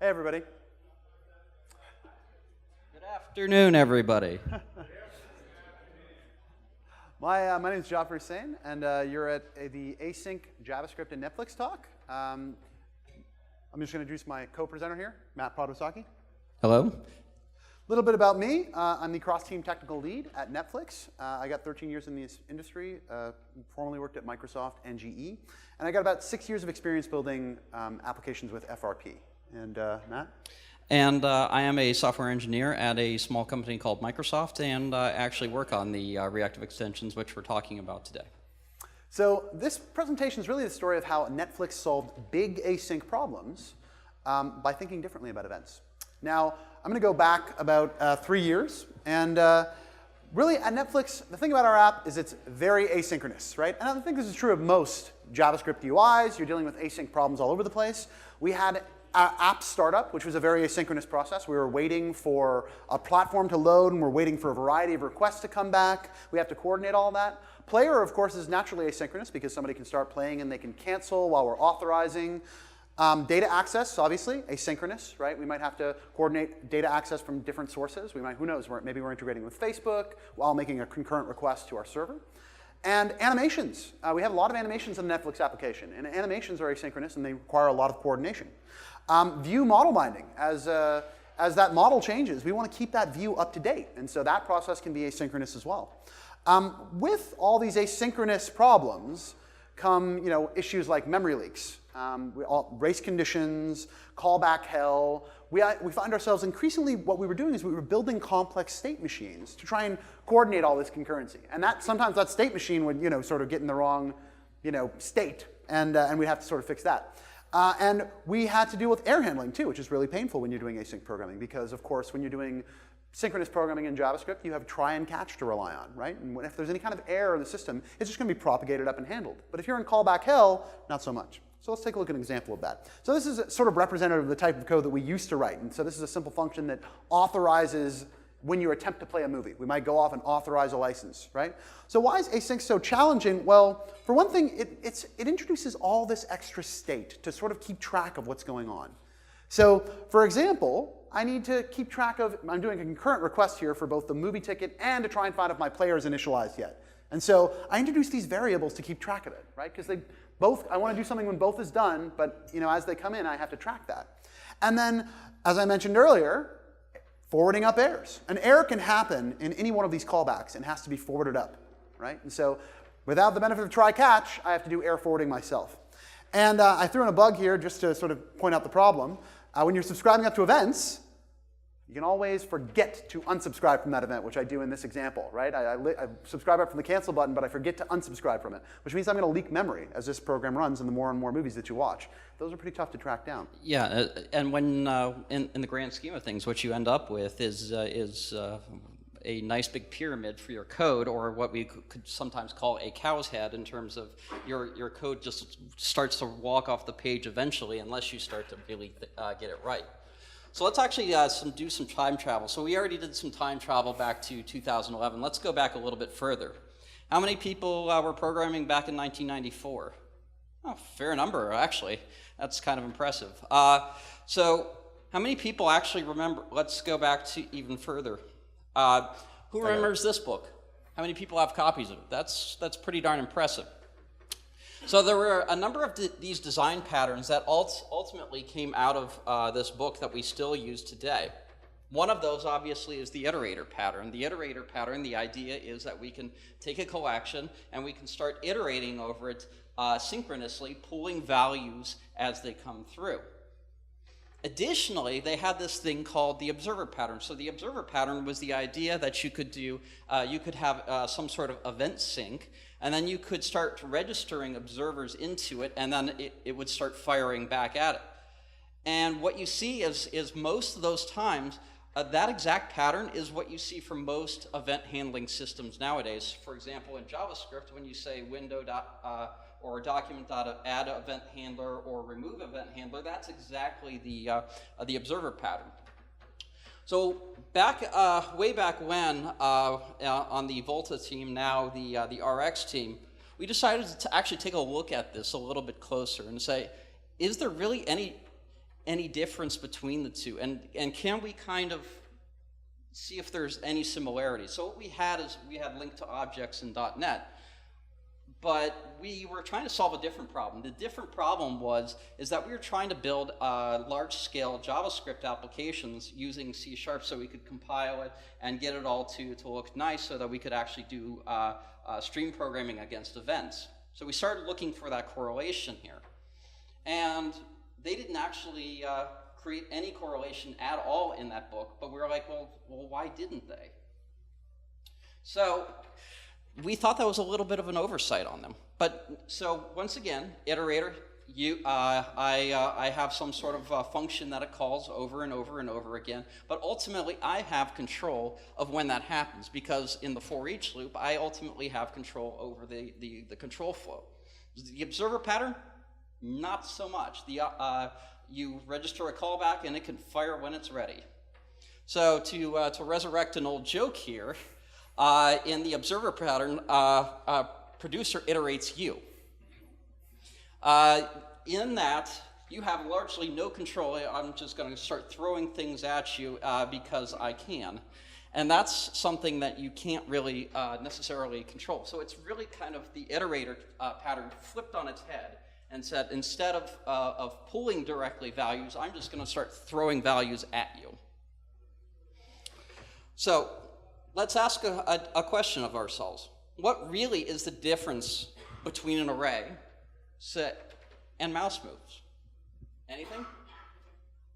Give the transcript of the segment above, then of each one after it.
Hey, everybody. Good afternoon, everybody. My name is Jafar Husain, and you're at the Async JavaScript and Netflix talk. I'm just going to introduce my co-presenter here, Matt Podwysocki. Hello. A little bit about me. I'm the cross-team technical lead at Netflix. I got 13 years in this industry, formerly worked at Microsoft and GE. And I got about 6 years of experience building applications with FRP. And Matt? And I am a software engineer at a small company called Microsoft, and I actually work on the reactive extensions, which we're talking about today. So this presentation is really the story of how Netflix solved big async problems by thinking differently about events. Now, I'm going to go back about 3 years, and really at Netflix, the thing about our app is it's very asynchronous, right? And I think this is true of most JavaScript UIs. You're dealing with async problems all over the place. We had app startup, which was a very asynchronous process. We were waiting for a platform to load, and we're waiting for a variety of requests to come back. We have to coordinate all that. Player, of course, is naturally asynchronous because somebody can start playing and they can cancel while we're authorizing. Data access, obviously, asynchronous, right? We might have to coordinate data access from different sources. We might, who knows, maybe we're integrating with Facebook while making a concurrent request to our server. And animations. We have a lot of animations in the Netflix application. And animations are asynchronous, and they require a lot of coordination. View model binding. As that model changes, we want to keep that view up to date. And so that process can be asynchronous as well. With all these asynchronous problems come issues like memory leaks, race conditions, callback hell. We find ourselves increasingly, what we were doing is we were building complex state machines to try and coordinate all this concurrency. And sometimes that state machine would sort of get in the wrong state, and we'd have to sort of fix that. And we had to deal with error handling too, which is really painful when you're doing async programming, because of course when you're doing synchronous programming in JavaScript, you have try and catch to rely on, right? And if there's any kind of error in the system, it's just going to be propagated up and handled. But if you're in callback hell, not so much. So let's take a look at an example of that. So this is sort of representative of the type of code that we used to write. And so this is a simple function that authorizes when you attempt to play a movie. We might go off and authorize a license, right? So why is async so challenging? Well, for one thing, it introduces all this extra state to sort of keep track of what's going on. So for example, I need to keep track of, I'm doing a concurrent request here for both the movie ticket and to try and find if my player is initialized yet. And so I introduce these variables to keep track of it, right? Because I want to do something when both is done, but as they come in, I have to track that. And then, as I mentioned earlier, forwarding up errors. An error can happen in any one of these callbacks and has to be forwarded up, right? And so without the benefit of try-catch, I have to do error forwarding myself. And I threw in a bug here just to sort of point out the problem. When you're subscribing up to events, you can always forget to unsubscribe from that event, which I do in this example, right? I subscribe up from the cancel button, but I forget to unsubscribe from it, which means I'm going to leak memory as this program runs and the more and more movies that you watch. Those are pretty tough to track down. Yeah, and when in the grand scheme of things, what you end up with is a nice big pyramid for your code, or what we could sometimes call a cow's head, in terms of your code just starts to walk off the page eventually unless you start to really get it right. So let's actually do some time travel. So we already did some time travel back to 2011. Let's go back a little bit further. How many people were programming back in 1994? Oh, fair number, actually. That's kind of impressive. So how many people actually remember? Let's go back to even further. Who remembers this book? How many people have copies of it? That's pretty darn impressive. So there were a number of these design patterns that ultimately came out of this book that we still use today. One of those, obviously, is the iterator pattern. The iterator pattern, the idea is that we can take a collection and we can start iterating over it synchronously, pulling values as they come through. Additionally, they had this thing called the observer pattern. So the observer pattern was the idea that you could have some sort of event sync, and then you could start registering observers into it, and then it would start firing back at it. And what you see is most of those times, that exact pattern is what you see for most event handling systems nowadays. For example, in JavaScript, when you say window or document.add event handler or remove event handler, that's exactly the observer pattern. So way back when, on the Volta team, now the RX team, we decided to actually take a look at this a little bit closer and say, is there really any difference between the two, and can we kind of see if there's any similarities? So what we had is we had linked to objects in .NET, but we were trying to solve a different problem. The different problem is that we were trying to build large-scale JavaScript applications using C# so we could compile it and get it all to look nice so that we could actually do stream programming against events. So we started looking for that correlation here. And they didn't actually create any correlation at all in that book, but we were like, well, why didn't they? So we thought that was a little bit of an oversight on them. But so once again, iterator, I have some sort of function that it calls over and over and over again, but ultimately I have control of when that happens, because in the for each loop, I ultimately have control over the control flow. The observer pattern, not so much. You register a callback and it can fire when it's ready. So to resurrect an old joke here, in the observer pattern, producer iterates you. In that, you have largely no control. I'm just going to start throwing things at you because I can. And that's something that you can't really necessarily control. So it's really kind of the iterator pattern flipped on its head and said, instead of pulling directly values, I'm just going to start throwing values at you. So let's ask a question of ourselves. What really is the difference between an array, set, and mouse moves? Anything?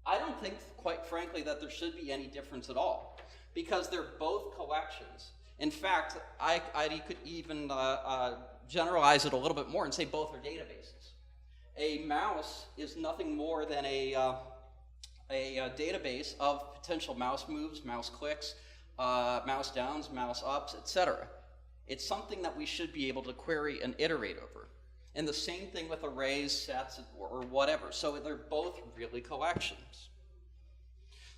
I don't think, quite frankly, that there should be any difference at all, because they're both collections. In fact, I could even generalize it a little bit more and say both are databases. A mouse is nothing more than a database of potential mouse moves, mouse clicks, mouse downs, mouse ups, etc. It's something that we should be able to query and iterate over. And the same thing with arrays, sets, or whatever. So they're both really collections.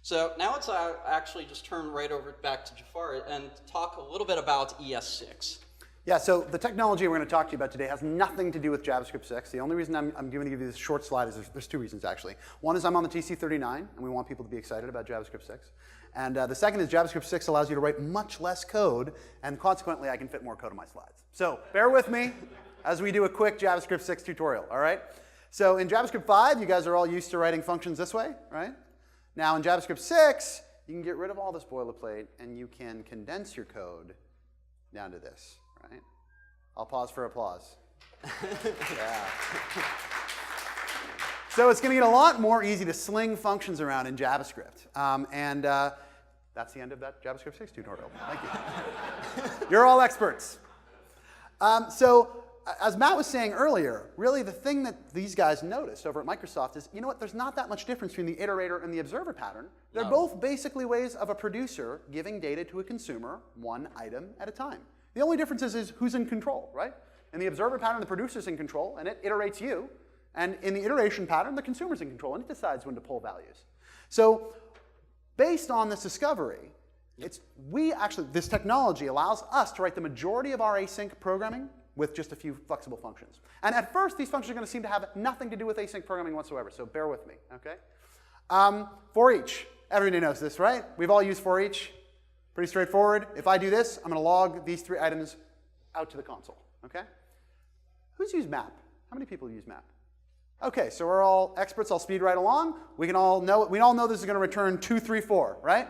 So now let's actually just turn right over back to Jafar and talk a little bit about ES6. Yeah, so the technology we're going to talk to you about today has nothing to do with JavaScript 6. The only reason I'm going to give you this short slide is there's two reasons, actually. One is I'm on the TC39, and we want people to be excited about JavaScript 6. And the second is JavaScript 6 allows you to write much less code, and consequently, I can fit more code on my slides. So bear with me as we do a quick JavaScript 6 tutorial, all right? So in JavaScript 5, you guys are all used to writing functions this way, right? Now in JavaScript 6, you can get rid of all this boilerplate, and you can condense your code down to this. Right? I'll pause for applause. Yeah. So it's going to get a lot more easy to sling functions around in JavaScript. That's the end of that JavaScript 6 tutorial. Thank you. You're all experts. So as Matt was saying earlier, really the thing that these guys noticed over at Microsoft is, you know what, there's not that much difference between the iterator and the observer pattern. They're both basically ways of a producer giving data to a consumer one item at a time. The only difference is who's in control, right? In the observer pattern, the producer's in control, and it iterates you. And in the iteration pattern, the consumer's in control, and it decides when to pull values. So based on this discovery, this technology allows us to write the majority of our async programming with just a few flexible functions. And at first, these functions are going to seem to have nothing to do with async programming whatsoever, so bear with me, okay? For each. Everybody knows this, right? We've all used for each. Pretty straightforward. If I do this, I'm going to log these 3 items out to the console, okay? Who's used map? How many people use map? Okay, so we're all experts. I'll speed right along. We all know this is going to return 2, 3, 4, right?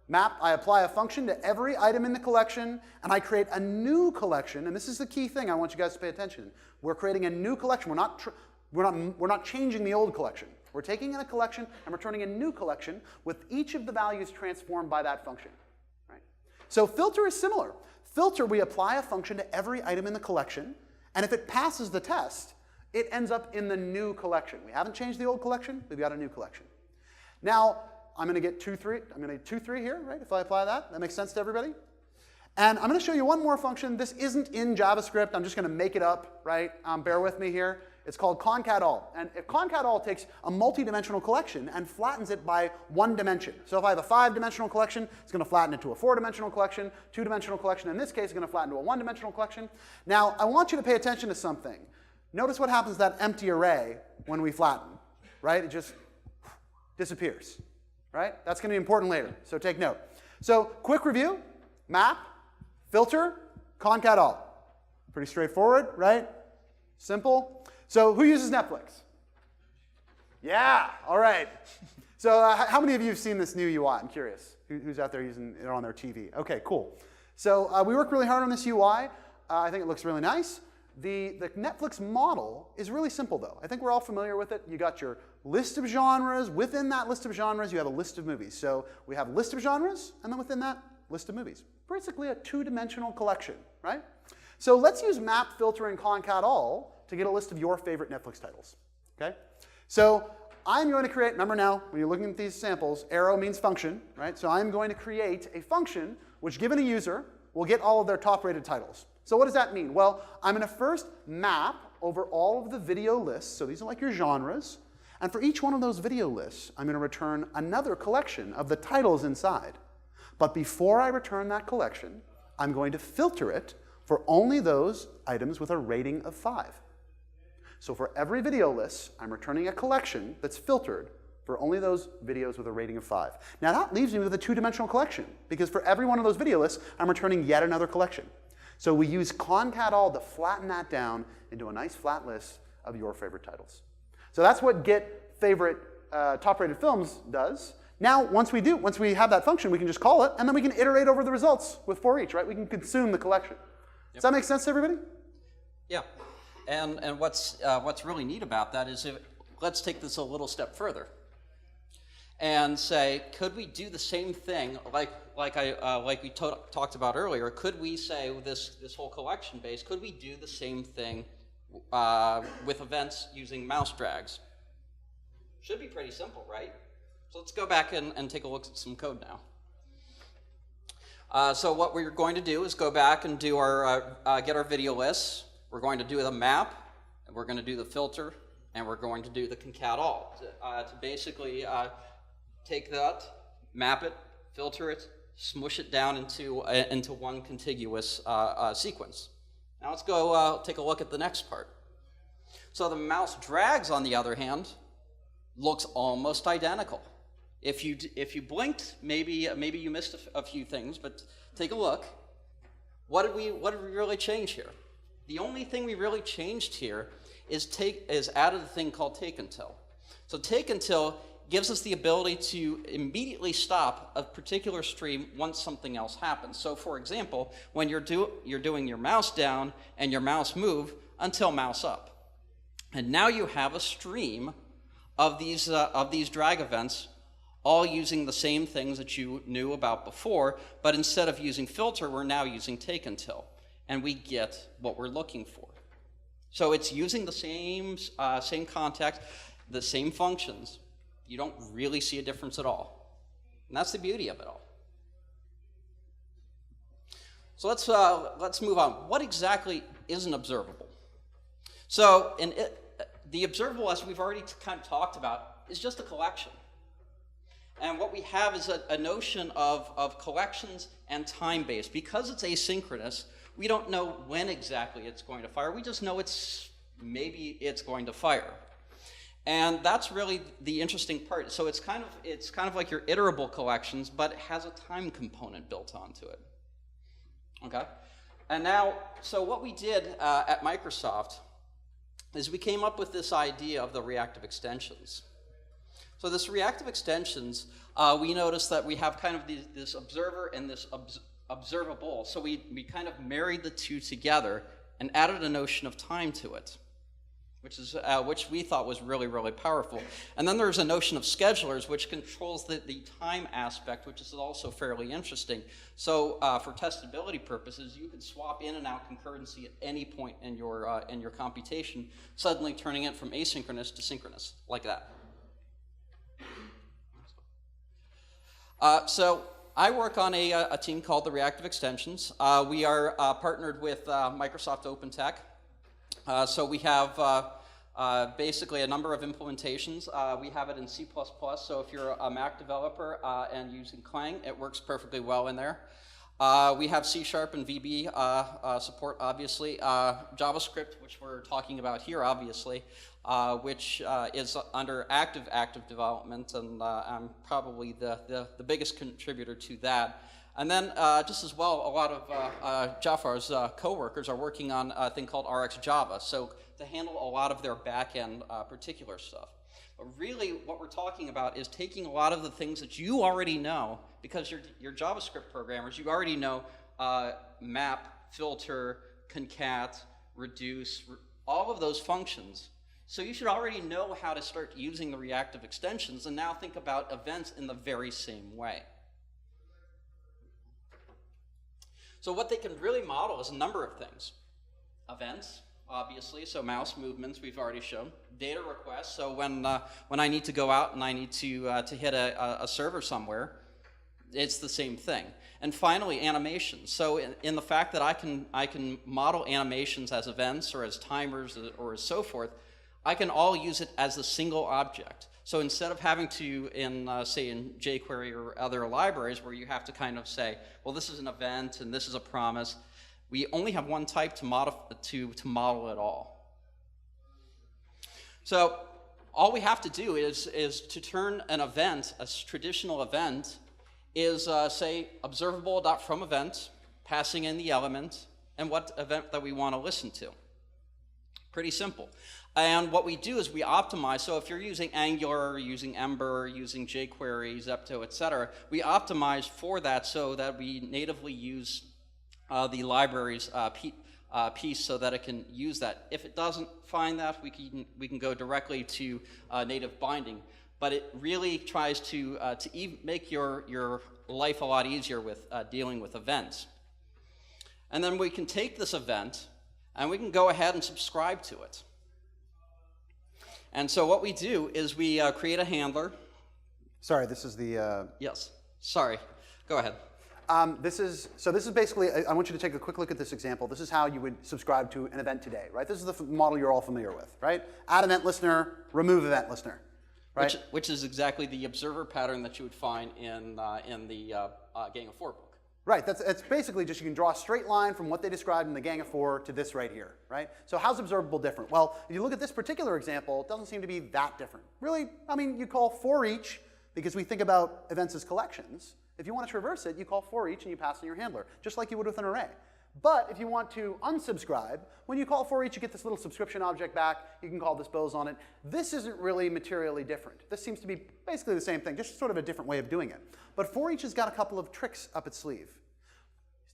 Map, I apply a function to every item in the collection, and I create a new collection. And this is the key thing I want you guys to pay attention. We're creating a new collection. We're not changing the old collection. We're taking in a collection and returning a new collection with each of the values transformed by that function. Right? So filter is similar. Filter, we apply a function to every item in the collection, and if it passes the test, it ends up in the new collection. We haven't changed the old collection. We've got a new collection. Now, I'm going to get 2, 3. I'm going to get 2, 3 here, right? If I apply that, that makes sense to everybody. And I'm going to show you one more function. This isn't in JavaScript. I'm just going to make it up, right? Bear with me here. It's called concatAll. And if concatAll takes a multi-dimensional collection and flattens it by 1 dimension. So if I have a 5-dimensional collection, it's going to flatten it to a 4-dimensional collection, 2-dimensional collection. In this case, it's going to flatten to a 1-dimensional collection. Now, I want you to pay attention to something. Notice what happens to that empty array when we flatten, right? It just disappears, right? That's going to be important later, so take note. So quick review, map, filter, concatAll. Pretty straightforward, right? Simple. So who uses Netflix? Yeah, all right. So how many of you have seen this new UI? I'm curious. Who's out there using it on their TV? OK, cool. So we worked really hard on this UI. I think it looks really nice. The Netflix model is really simple, though. I think we're all familiar with it. You got your list of genres. Within that list of genres, you have a list of movies. So we have a list of genres, and then within that, list of movies. Basically a two-dimensional collection, right? So let's use map, filter, and concatAll to get a list of your favorite Netflix titles, OK? So I'm going to create, remember now, when you're looking at these samples, arrow means function, right? So I'm going to create a function which, given a user, will get all of their top-rated titles. So what does that mean? Well, I'm going to first map over all of the video lists. So these are like your genres. And for each one of those video lists, I'm going to return another collection of the titles inside. But before I return that collection, I'm going to filter it for only those items with a rating of 5. So for every video list, I'm returning a collection that's filtered for only those videos with a rating of 5. Now that leaves me with a two-dimensional collection, because for every one of those video lists, I'm returning yet another collection. So we use concatAll to flatten that down into a nice flat list of your favorite titles. So that's what get favorite top-rated films does. Now, once we have that function, we can just call it, and then we can iterate over the results with forEach, right? We can consume the collection. Yep. Does that make sense to everybody? Yeah. And what's really neat about that is, let's take this a little step further and say, could we do the same thing like we talked about earlier? Could we say with this whole collection base, could we do the same thing with events using mouse drags? Should be pretty simple, right? So let's go back and take a look at some code now. So what we're going to do is go back and do our get our video lists. We're going to do the map, and we're going to do the filter, and we're going to do the concatAll to basically take that, map it, filter it, smush it down into one contiguous sequence. Now let's go take a look at the next part. So the mouse drags, on the other hand, looks almost identical. If you blinked, maybe you missed a few things, but take a look. What did we really change here? The only thing we really changed here is added a thing called TakeUntil. So TakeUntil gives us the ability to immediately stop a particular stream once something else happens. So for example, when you're doing your mouse down and your mouse move, until mouse up. And now you have a stream of these drag events, all using the same things that you knew about before, but instead of using filter, we're now using TakeUntil, and we get what we're looking for. So it's using the same context, the same functions. You don't really see a difference at all. And that's the beauty of it all. So let's move on. What exactly is an observable? So the observable, as we've already kind of talked about, is just a collection. And what we have is a notion of collections and time-based. Because it's asynchronous, we don't know when exactly it's going to fire. We just know maybe it's going to fire. And that's really the interesting part. So it's kind of like your iterable collections, but it has a time component built onto it. Okay? And now, so what we did at Microsoft is we came up with this idea of the reactive extensions. So this reactive extensions, we noticed that we have kind of this observer and this observable. So we kind of married the two together and added a notion of time to it, which we thought was really, really powerful. And then there's a notion of schedulers, which controls the time aspect, which is also fairly interesting. So for testability purposes, you can swap in and out concurrency at any point in your computation, suddenly turning it from asynchronous to synchronous, like that. So I work on a team called the Reactive Extensions. We are partnered with Microsoft OpenTech. So we have basically a number of implementations. We have it in C++, so if you're a Mac developer and using Clang, it works perfectly well in there. We have C# and VB support, obviously. JavaScript, which we're talking about here, obviously. which is under active development, and I'm probably the biggest contributor to that. And then, just as well, a lot of Jafar's coworkers are working on a thing called RX Java, so to handle a lot of their back-end particular stuff. But really, what we're talking about is taking a lot of the things that you already know, because you're JavaScript programmers, you already know map, filter, concat, reduce, all of those functions. So you should already know how to start using the reactive extensions, and now think about events in the very same way. So what they can really model is a number of things. Events, obviously, so mouse movements we've already shown. Data requests, so when I need to go out and I need to hit a server somewhere, it's the same thing. And finally, animations. So in the fact that I can model animations as events or as timers or as so forth, I can all use it as a single object. So instead of having to, say in jQuery or other libraries where you have to kind of say, well, this is an event and this is a promise, we only have one type to model it all. So all we have to do is to turn an event, a traditional event, is say observable.forEach, passing in the element, and what event that we want to listen to. Pretty simple. And what we do is we optimize. So if you're using Angular, or using Ember, or using jQuery, Zepto, etc., we optimize for that so that we natively use the library's piece so that it can use that. If it doesn't find that, we can go directly to native binding. But it really tries to make your life a lot easier with dealing with events. And then we can take this event and we can go ahead and subscribe to it. And so what we do is we create a handler. Sorry, this is the... Yes, sorry, go ahead. This is basically, I want you to take a quick look at this example. This is how you would subscribe to an event today, right? This is the model you're all familiar with, right? Add event listener, remove event listener, right? Which is exactly the observer pattern that you would find in the Gang of Four book. Right, it's basically just you can draw a straight line from what they described in the Gang of Four to this right here, right? So how's observable different? Well, if you look at this particular example, it doesn't seem to be that different. Really, I mean, you call forEach because we think about events as collections. If you want to traverse it, you call forEach and you pass in your handler, just like you would with an array. But if you want to unsubscribe, when you call forEach, you get this little subscription object back. You can call dispose on it. This isn't really materially different. This seems to be basically the same thing, just sort of a different way of doing it. But forEach has got a couple of tricks up its sleeve.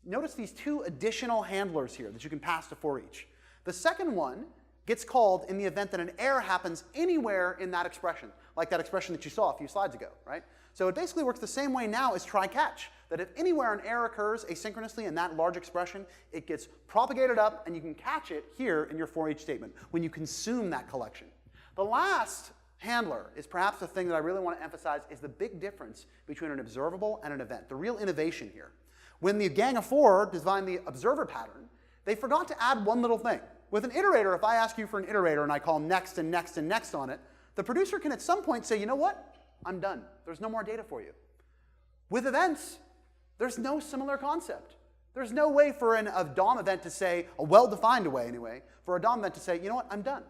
Notice these two additional handlers here that you can pass to forEach. The second one gets called in the event that an error happens anywhere in that expression, like that expression that you saw a few slides ago, right? So it basically works the same way now as try-catch, that if anywhere an error occurs asynchronously in that large expression, it gets propagated up and you can catch it here in your forEach statement when you consume that collection. The last handler is perhaps the thing that I really want to emphasize is the big difference between an observable and an event, the real innovation here. When the Gang of Four designed the observer pattern, they forgot to add one little thing. With an iterator, if I ask you for an iterator and I call next and next and next on it, the producer can at some point say, you know what? I'm done. There's no more data for you. With events, there's no similar concept. There's no way for a DOM event to say, a well-defined way anyway, for a DOM event to say, you know what? I'm done.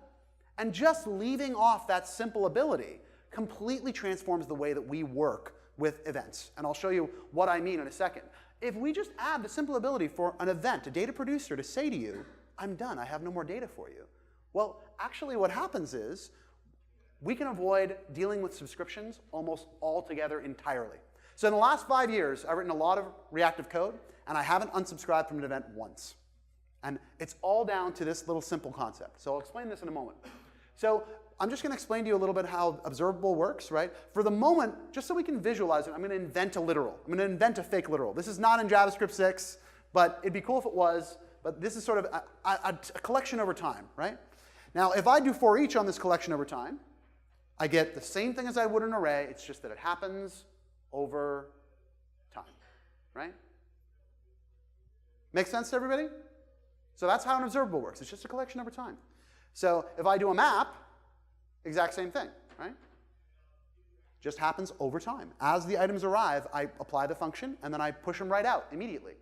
And just leaving off that simple ability completely transforms the way that we work with events. And I'll show you what I mean in a second. If we just add the simple ability for an event, a data producer, to say to you, I'm done, I have no more data for you. Well, actually what happens is we can avoid dealing with subscriptions almost altogether entirely. So in the last 5 years, I've written a lot of reactive code, and I haven't unsubscribed from an event once. And it's all down to this little simple concept. So I'll explain this in a moment. So I'm just going to explain to you a little bit how observable works, right? For the moment, just so we can visualize it, I'm going to invent a literal. I'm going to invent a fake literal. This is not in JavaScript 6, but it'd be cool if it was. But this is sort of a collection over time, right? Now, if I do forEach on this collection over time, I get the same thing as I would in an array. It's just that it happens over time, right? Make sense to everybody? So that's how an observable works. It's just a collection over time. So if I do a map, exact same thing, right? Just happens over time. As the items arrive, I apply the function, and then I push them right out immediately.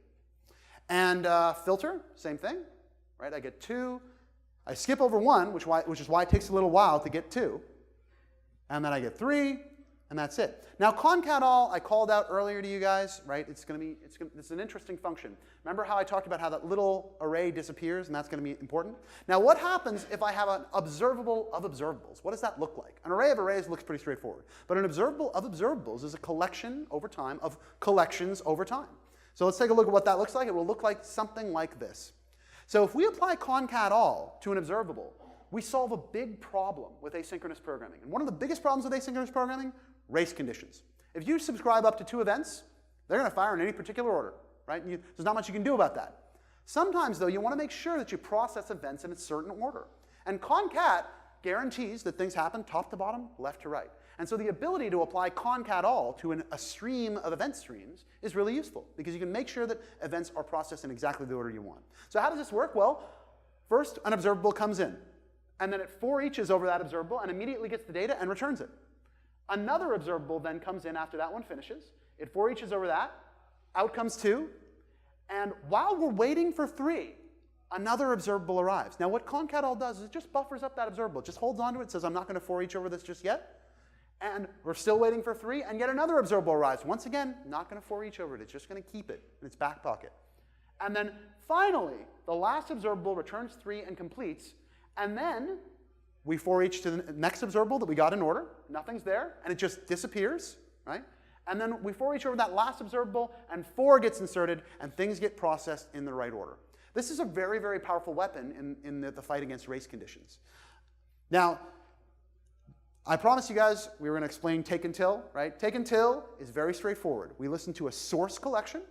And filter, same thing, right? I get 2, I skip over 1, which is why it takes a little while to get 2. And then I get 3, and that's it. Now, concatAll, I called out earlier to you guys, right? It's an interesting function. Remember how I talked about how that little array disappears, and that's going to be important? Now, what happens if I have an observable of observables? What does that look like? An array of arrays looks pretty straightforward. But an observable of observables is a collection over time of collections over time. So let's take a look at what that looks like. It will look like something like this. So if we apply concatAll to an observable, we solve a big problem with asynchronous programming. And one of the biggest problems with asynchronous programming, race conditions. If you subscribe up to 2 events, they're going to fire in any particular order, right? There's not much you can do about that. Sometimes, though, you want to make sure that you process events in a certain order. And concat guarantees that things happen top to bottom, left to right. And so the ability to apply concatAll to a stream of event streams is really useful, because you can make sure that events are processed in exactly the order you want. So how does this work? Well, first, an observable comes in. And then it for-eaches over that observable and immediately gets the data and returns it. Another observable then comes in after that one finishes. It for-eaches over that. Out comes 2. And while we're waiting for 3, another observable arrives. Now, what concatAll does is it just buffers up that observable. It just holds onto it, says, I'm not going to for-each over this just yet. And we're still waiting for 3, and yet another observable arrives. Once again, not going to for-each over it. It's just going to keep it in its back pocket. And then finally, the last observable returns 3 and completes. And then we for-each to the next observable that we got in order. Nothing's there, and it just disappears, right? And then we for-each over that last observable, and 4 gets inserted, and things get processed in the right order. This is a very, very powerful weapon in the fight against race conditions. Now, I promised you guys we were going to explain TakeUntil, right? TakeUntil is very straightforward. We listen to a source collection,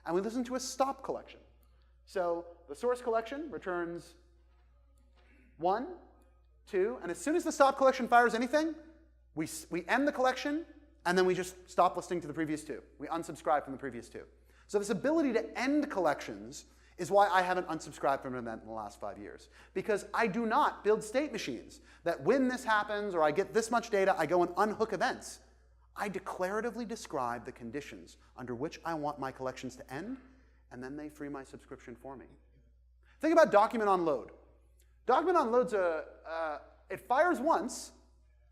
and we listen to a stop collection. So the source collection returns 1, 2, and as soon as the stop collection fires anything, we end the collection, and then we just stop listening to the previous 2. We unsubscribe from the previous 2. So this ability to end collections is why I haven't unsubscribed from an event in the last 5 years. Because I do not build state machines that when this happens or I get this much data, I go and unhook events. I declaratively describe the conditions under which I want my collections to end, and then they free my subscription for me. Think about document on load. Document on load's it fires once,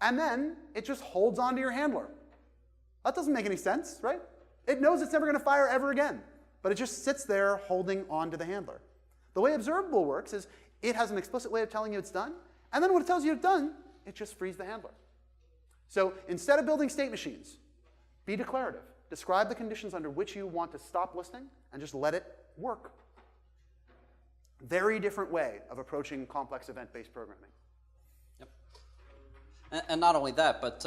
and then it just holds onto your handler. That doesn't make any sense, right? It knows it's never going to fire ever again, but it just sits there holding onto the handler. The way observable works is it has an explicit way of telling you it's done, and then when it tells you it's done, it just frees the handler. So instead of building state machines, be declarative. Describe the conditions under which you want to stop listening, and just let it work. Very different way of approaching complex event-based programming. Yep. And not only that, but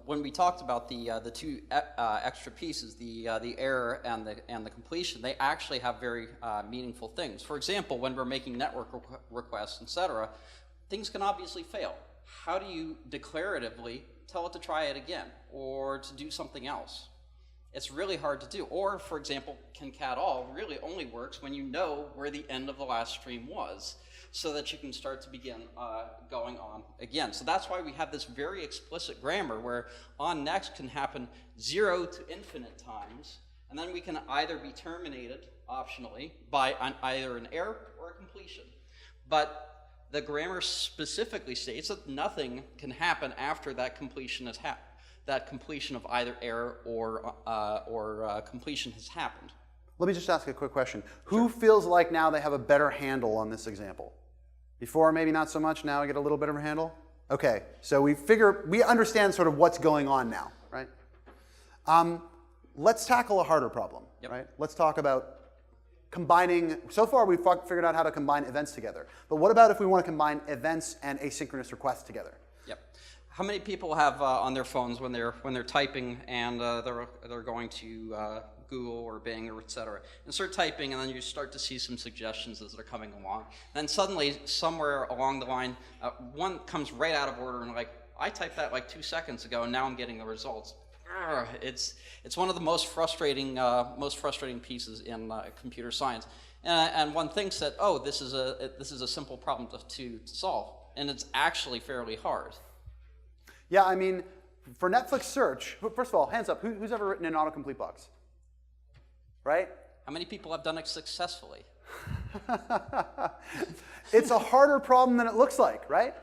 when we talked about the 2 extra pieces, the error and the completion, they actually have very meaningful things. For example, when we're making network requests, etc., things can obviously fail. How do you declaratively tell it to try it again or to do something else? It's really hard to do. Or, for example, concatAll really only works when you know where the end of the last stream was, so that you can start to begin going on again. So that's why we have this very explicit grammar where on next can happen 0 to infinite times, and then we can either be terminated optionally by either an error or a completion. But the grammar specifically states that nothing can happen after that completion has happened. That completion of either error or completion has happened. Let me just ask a quick question. Who feels like now they have a better handle on this example? Before, maybe not so much. Now I get a little bit of a handle? OK, so we understand sort of what's going on now, right? Let's tackle a harder problem, right? Let's talk about combining. So far, we've figured out how to combine events together. But what about if we want to combine events and asynchronous requests together? How many people have on their phones when they're typing and they're going to Google or Bing or etc. and start typing, and then you start to see some suggestions as they're coming along. Then suddenly, somewhere along the line, one comes right out of order and like, I typed that like 2 seconds ago, and now I'm getting the results. It's one of the most frustrating pieces in computer science. And one thinks that, oh, this is a simple problem to solve, and it's actually fairly hard. Yeah, I mean, for Netflix search, first of all, hands up, who's ever written an autocomplete box? Right? How many people have done it successfully? It's a harder problem than it looks like, right?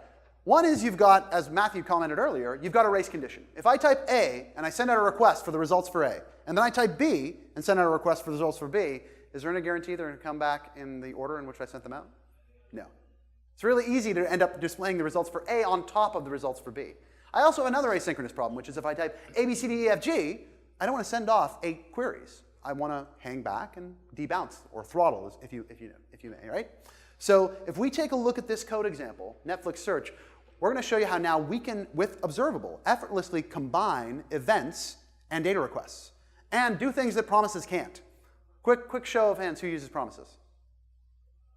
One is you've got, as Matthew commented earlier, you've got a race condition. If I type A and I send out a request for the results for A, and then I type B and send out a request for the results for B, is there any guarantee they're going to come back in the order in which I sent them out? No. It's really easy to end up displaying the results for A on top of the results for B. I also have another asynchronous problem, which is if I type A, B, C, D, E, F, G, I don't want to send off 8 queries. I want to hang back and debounce, or throttle, if you may, right? So if we take a look at this code example, Netflix search, we're going to show you how now we can, with Observable, effortlessly combine events and data requests and do things that promises can't. Quick show of hands, who uses promises?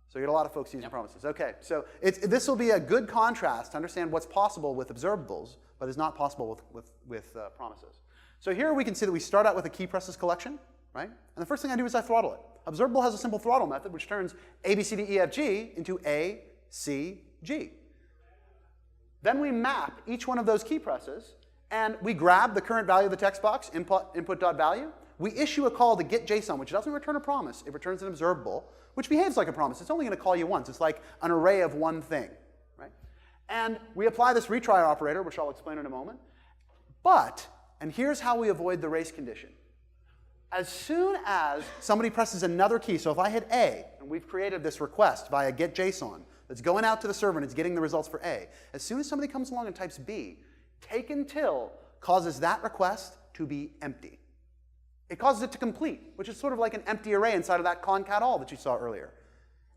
So you get a lot of folks using promises. OK, so this will be a good contrast to understand what's possible with observables, but is not possible with promises. So here we can see that we start out with a key presses collection, right? And the first thing I do is I throttle it. Observable has a simple throttle method, which turns A, B, C, D, E, F, G into A, C, G. Then we map each one of those key presses, and we grab the current value of the text box, input.value. We issue a call to get JSON, which doesn't return a promise. It returns an observable, which behaves like a promise. It's only going to call you once. It's like an array of one thing, right? And we apply this retry operator, which I'll explain in a moment. But, and here's how we avoid the race condition. As soon as somebody presses another key, so if I hit A, and we've created this request via getJSON that's going out to the server and it's getting the results for A, as soon as somebody comes along and types B, TakeUntil causes that request to be empty. It causes it to complete, which is sort of like an empty array inside of that concatAll that you saw earlier.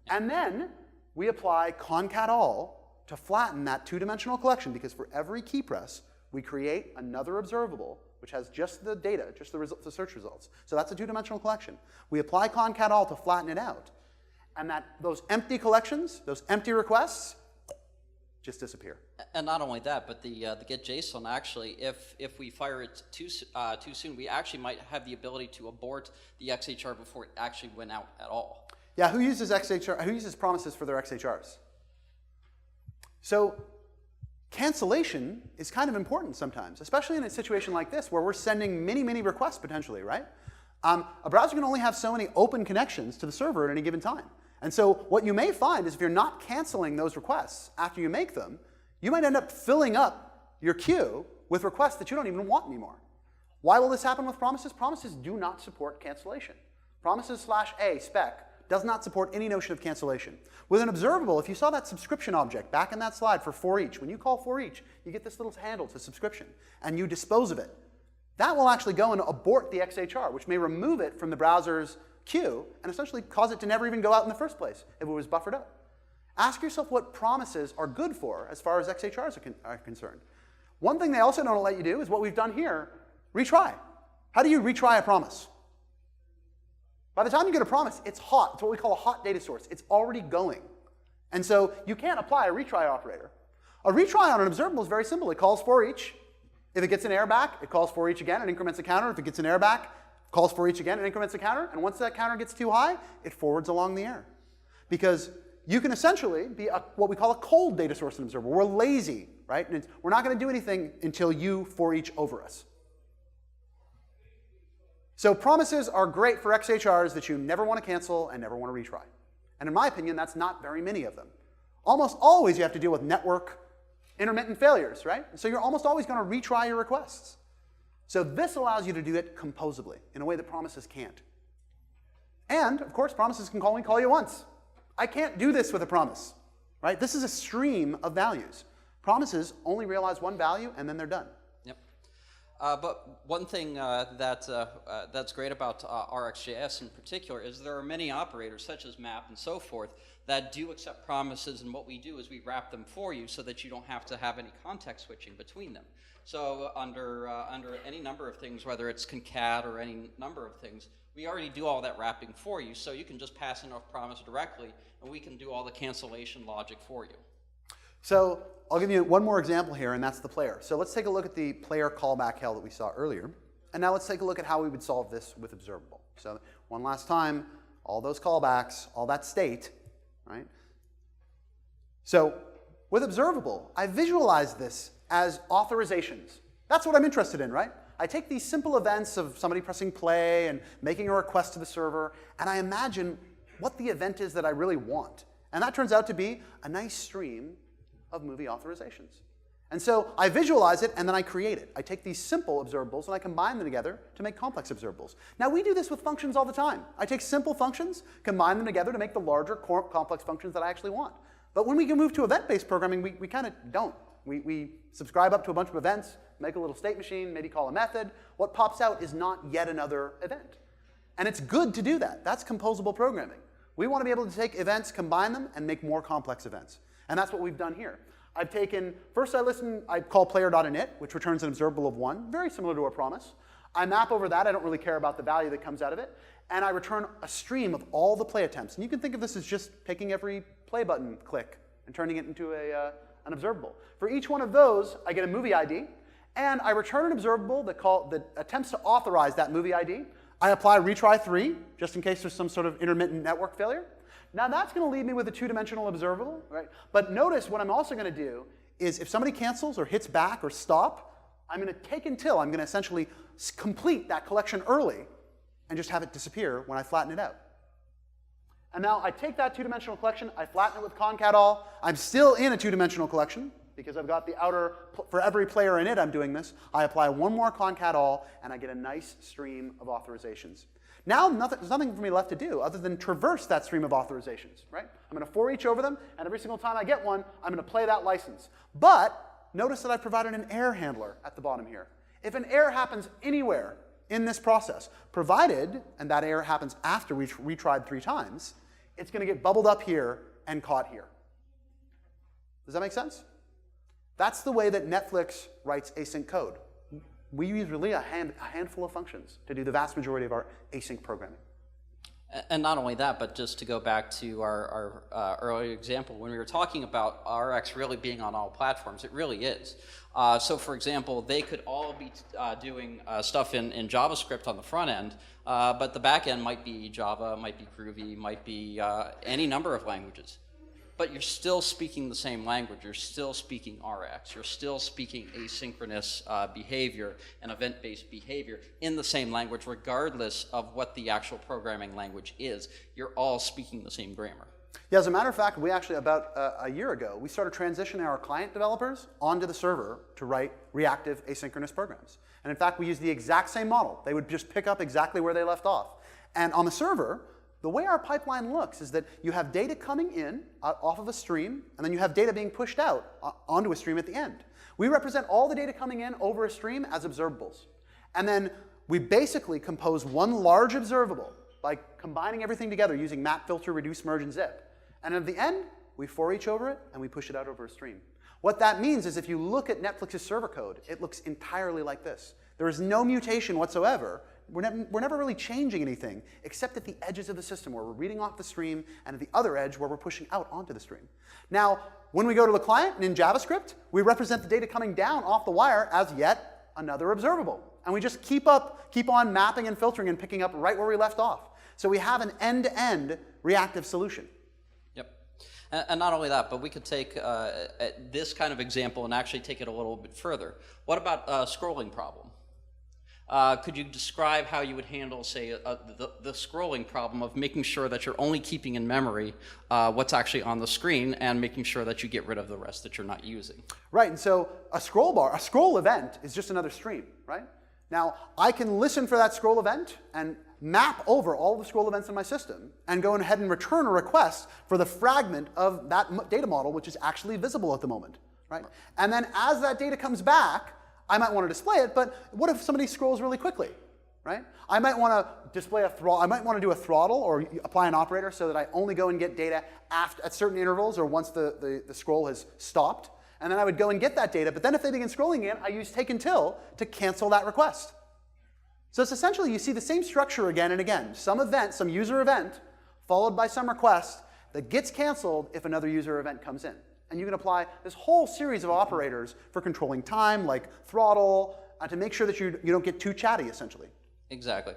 And then we apply concatAll to flatten that two-dimensional collection, because for every key press, we create another observable which has just the data, just the search results. So that's a two-dimensional collection. We apply concatAll to flatten it out. And those empty collections, those empty requests, just disappear. And not only that, but the getJSON actually, if we fire it too soon, we actually might have the ability to abort the XHR before it actually went out at all. Yeah, who uses XHR? Who uses promises for their XHRs? So cancellation is kind of important sometimes, especially in a situation like this where we're sending many requests potentially, right? A browser can only have so many open connections to the server at any given time. And so what you may find is if you're not canceling those requests after you make them, you might end up filling up your queue with requests that you don't even want anymore. Why will this happen with promises? Promises do not support cancellation. Promises/A spec does not support any notion of cancellation. With an observable, if you saw that subscription object back in that slide for each, when you call for each, you get this little handle to subscription, and you dispose of it. That will actually go and abort the XHR, which may remove it from the browser's queue and essentially cause it to never even go out in the first place if it was buffered up. Ask yourself what promises are good for as far as XHRs are concerned. One thing they also don't let you do is what we've done here, retry. How do you retry a promise? By the time you get a promise, it's hot. It's what we call a hot data source. It's already going. And so you can't apply a retry operator. A retry on an observable is very simple. It calls for each. If it gets an error back, it calls for each again and increments a counter. If it gets an error back, it calls for each again and increments a counter. And once that counter gets too high, it forwards along the error. Because you can essentially be what we call a cold data source in observable. We're lazy, right? And we're not going to do anything until you for each over us. So promises are great for XHRs that you never want to cancel and never want to retry. And in my opinion, that's not very many of them. Almost always you have to deal with network intermittent failures, right? So you're almost always going to retry your requests. So this allows you to do it composably in a way that promises can't. And, of course, promises can only call you once. I can't do this with a promise, right? This is a stream of values. Promises only realize one value, and then they're done. But one thing that's great about RxJS in particular is there are many operators, such as map and so forth, that do accept promises, and what we do is we wrap them for you so that you don't have to have any context switching between them. So under any number of things, whether it's concat or any number of things, we already do all that wrapping for you, so you can just pass in a promise directly, and we can do all the cancellation logic for you. So I'll give you one more example here, and that's the player. So let's take a look at the player callback hell that we saw earlier. And now let's take a look at how we would solve this with observable. So one last time, all those callbacks, all that state, right? So with observable, I visualize this as authorizations. That's what I'm interested in, right? I take these simple events of somebody pressing play and making a request to the server, and I imagine what the event is that I really want. And that turns out to be a nice stream of movie authorizations. And so I visualize it, and then I create it. I take these simple observables, and I combine them together to make complex observables. Now, we do this with functions all the time. I take simple functions, combine them together to make the larger, complex functions that I actually want. But when we can move to event-based programming, we kind of don't. We subscribe up to a bunch of events, make a little state machine, maybe call a method. What pops out is not yet another event. And it's good to do that. That's composable programming. We want to be able to take events, combine them, and make more complex events. And that's what we've done here. I've taken, first I call player.init, which returns an observable of 1, very similar to a promise. I map over that. I don't really care about the value that comes out of it. And I return a stream of all the play attempts. And you can think of this as just taking every play button click and turning it into an observable. For each one of those, I get a movie ID. And I return an observable that attempts to authorize that movie ID. I apply retry 3, just in case there's some sort of intermittent network failure. Now that's going to leave me with a two-dimensional observable, right? But notice what I'm also going to do is if somebody cancels or hits back or stop, I'm going to take until. I'm going to essentially complete that collection early and just have it disappear when I flatten it out. And now I take that two-dimensional collection, I flatten it with concatAll. I'm still in a two-dimensional collection because I've got the outer, for every player in it I'm doing this. I apply one more concatAll, and I get a nice stream of authorizations. Now there's nothing for me left to do other than traverse that stream of authorizations, right? I'm going to for each over them, and every single time I get one, I'm going to play that license. But notice that I've provided an error handler at the bottom here. If an error happens anywhere in this process, provided, and that error happens after we've retried 3 times, it's going to get bubbled up here and caught here. Does that make sense? That's the way that Netflix writes async code. We use really a handful of functions to do the vast majority of our async programming. And not only that, but just to go back to our earlier example, when we were talking about RX really being on all platforms, it really is. So for example, they could all be doing stuff in JavaScript on the front end, but the back end might be Java, might be Groovy, might be any number of languages. But you're still speaking the same language. You're still speaking RX. You're still speaking asynchronous behavior and event-based behavior in the same language, regardless of what the actual programming language is. You're all speaking the same grammar. Yeah, as a matter of fact, we actually, about a year ago, we started transitioning our client developers onto the server to write reactive asynchronous programs. And in fact, we used the exact same model. They would just pick up exactly where they left off. And on the server, the way our pipeline looks is that you have data coming in off of a stream, and then you have data being pushed out onto a stream at the end. We represent all the data coming in over a stream as observables. And then we basically compose one large observable by combining everything together using map, filter, reduce, merge, and zip. And at the end, we for each over it, and we push it out over a stream. What that means is if you look at Netflix's server code, it looks entirely like this. There is no mutation whatsoever. We're never really changing anything except at the edges of the system where we're reading off the stream and at the other edge where we're pushing out onto the stream. Now, when we go to the client and in JavaScript, we represent the data coming down off the wire as yet another observable. And we just keep on mapping and filtering and picking up right where we left off. So we have an end-to-end reactive solution. Yep. And not only that, but we could take this kind of example and actually take it a little bit further. What about a scrolling problem? Could you describe how you would handle, say, the scrolling problem of making sure that you're only keeping in memory what's actually on the screen and making sure that you get rid of the rest that you're not using? Right, and so a scroll event is just another stream, right? Now, I can listen for that scroll event and map over all the scroll events in my system and go ahead and return a request for the fragment of that data model which is actually visible at the moment, right? And then as that data comes back, I might want to display it, but what if somebody scrolls really quickly, right? I might want to display a throttle. I might want to do a throttle or apply an operator so that I only go and get data at certain intervals or once the scroll has stopped. And then I would go and get that data, but then if they begin scrolling again, I use TakeUntil to cancel that request. So it's essentially, you see the same structure again and again. Some event, some user event, followed by some request that gets canceled if another user event comes in. And you can apply this whole series of operators for controlling time, like throttle, to make sure that you don't get too chatty, essentially. Exactly.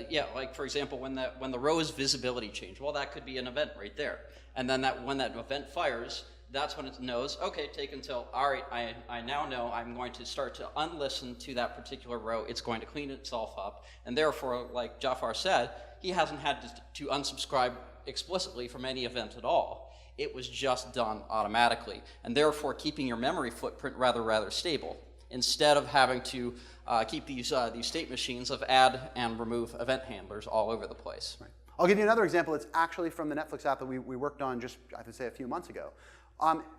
Yeah, like for example, when the row's visibility changed, well, that could be an event right there. And then when that event fires, that's when it knows, okay, TakeUntil, all right, I now know I'm going to start to unlisten to that particular row. It's going to clean itself up. And therefore, like Jafar said, he hasn't had to unsubscribe explicitly from any event at all. It was just done automatically, and therefore keeping your memory footprint rather stable, instead of having to keep these state machines of add and remove event handlers all over the place. Right. I'll give you another example. It's actually from the Netflix app that we worked on just, I have to say, a few months ago.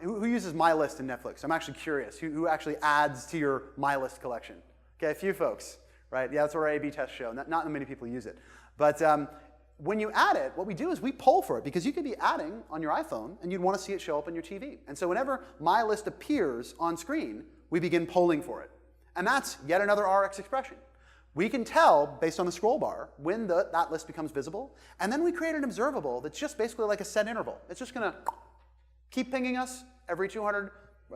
Who uses My List in Netflix? I'm actually curious. Who actually adds to your My List collection? Okay, a few folks, right? Yeah, that's what our A/B tests show. Not many people use it. But when you add it, what we do is we poll for it, because you could be adding on your iPhone and you'd want to see it show up on your TV. And so whenever My List appears on screen, we begin polling for it. And that's yet another RX expression. We can tell, based on the scroll bar, when that list becomes visible. And then we create an observable that's just basically like a set interval. It's just going to keep pinging us every 200,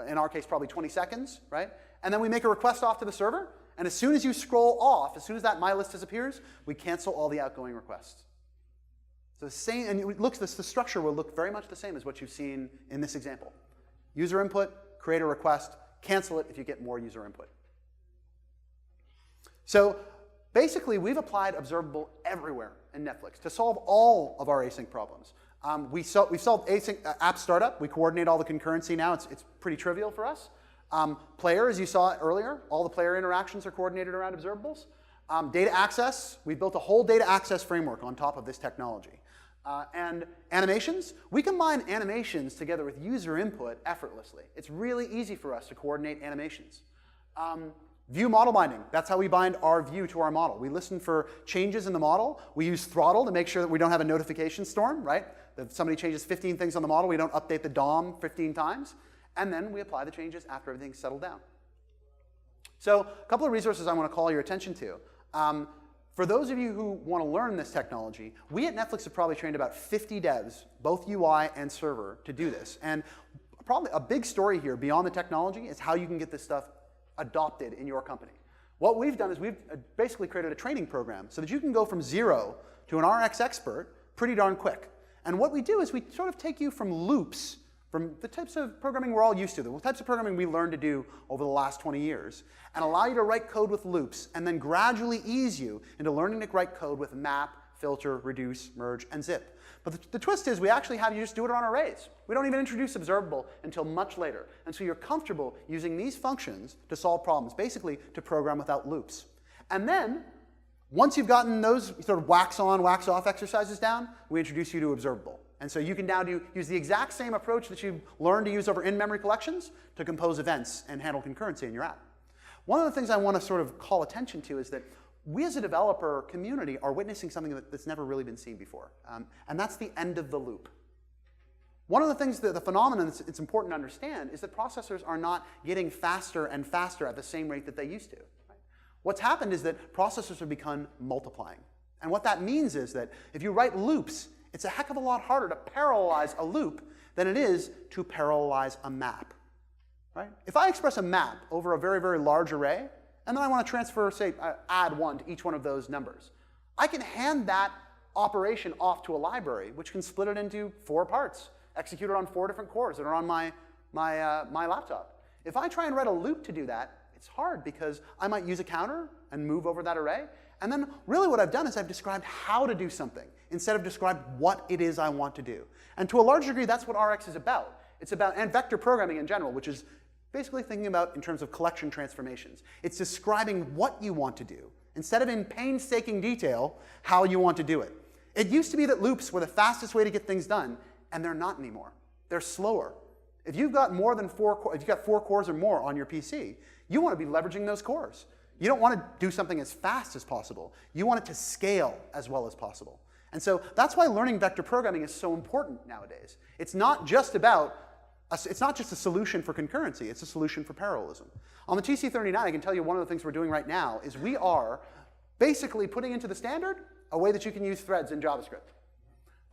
in our case, probably 20 seconds, right? And then we make a request off to the server. And as soon as you scroll off, as soon as that My List disappears, we cancel all the outgoing requests. So the same, and the structure will look very much the same as what you've seen in this example. User input, create a request, cancel it if you get more user input. So basically, we've applied observable everywhere in Netflix to solve all of our async problems. We've solved async app startup. We coordinate all the concurrency now. It's pretty trivial for us. Player, as you saw earlier, all the player interactions are coordinated around observables. Data access, we built a whole data access framework on top of this technology. And animations, we combine animations together with user input effortlessly. It's really easy for us to coordinate animations. View model binding, that's how we bind our view to our model. We listen for changes in the model. We use throttle to make sure that we don't have a notification storm, right? If somebody changes 15 things on the model, we don't update the DOM 15 times. And then we apply the changes after everything's settled down. So a couple of resources I want to call your attention to. For those of you who want to learn this technology, we at Netflix have probably trained about 50 devs, both UI and server, to do this. And probably a big story here beyond the technology is how you can get this stuff adopted in your company. What we've done is we've basically created a training program so that you can go from 0 to an RX expert pretty darn quick. And what we do is we sort of take you from loops, from the types of programming we're all used to, the types of programming we learned to do over the last 20 years, and allow you to write code with loops, and then gradually ease you into learning to write code with map, filter, reduce, merge, and zip. But the twist is we actually have you just do it on arrays. We don't even introduce observable until much later. And so you're comfortable using these functions to solve problems, basically to program without loops. And then, once you've gotten those sort of wax on, wax off exercises down, we introduce you to observable. And so you can now use the exact same approach that you've learned to use over in-memory collections to compose events and handle concurrency in your app. One of the things I want to sort of call attention to is that we as a developer community are witnessing something that's never really been seen before, and that's the end of the loop. One of the things, the phenomenon that's it's important to understand is that processors are not getting faster and faster at the same rate that they used to. Right? What's happened is that processors have become multiplying. And what that means is that if you write loops, it's a heck of a lot harder to parallelize a loop than it is to parallelize a map. Right? If I express a map over a very, very large array, and then I want to transfer, say, add 1 to each one of those numbers, I can hand that operation off to a library, which can split it into 4 parts, execute it on 4 different cores that are on my laptop. If I try and write a loop to do that, it's hard because I might use a counter and move over that array. And then really what I've done is I've described how to do something instead of described what it is I want to do. And to a large degree, that's what RX is about. It's about, and vector programming in general, which is basically thinking about in terms of collection transformations. It's describing what you want to do, instead of in painstaking detail how you want to do it. It used to be that loops were the fastest way to get things done, and they're not anymore. They're slower. If you've got more than 4 if you've got 4 cores or more on your PC, you want to be leveraging those cores. You don't want to do something as fast as possible. You want it to scale as well as possible. And so that's why learning vector programming is so important nowadays. It's not just a solution for concurrency, it's a solution for parallelism. On the TC39, I can tell you one of the things we're doing right now is we are basically putting into the standard a way that you can use threads in JavaScript.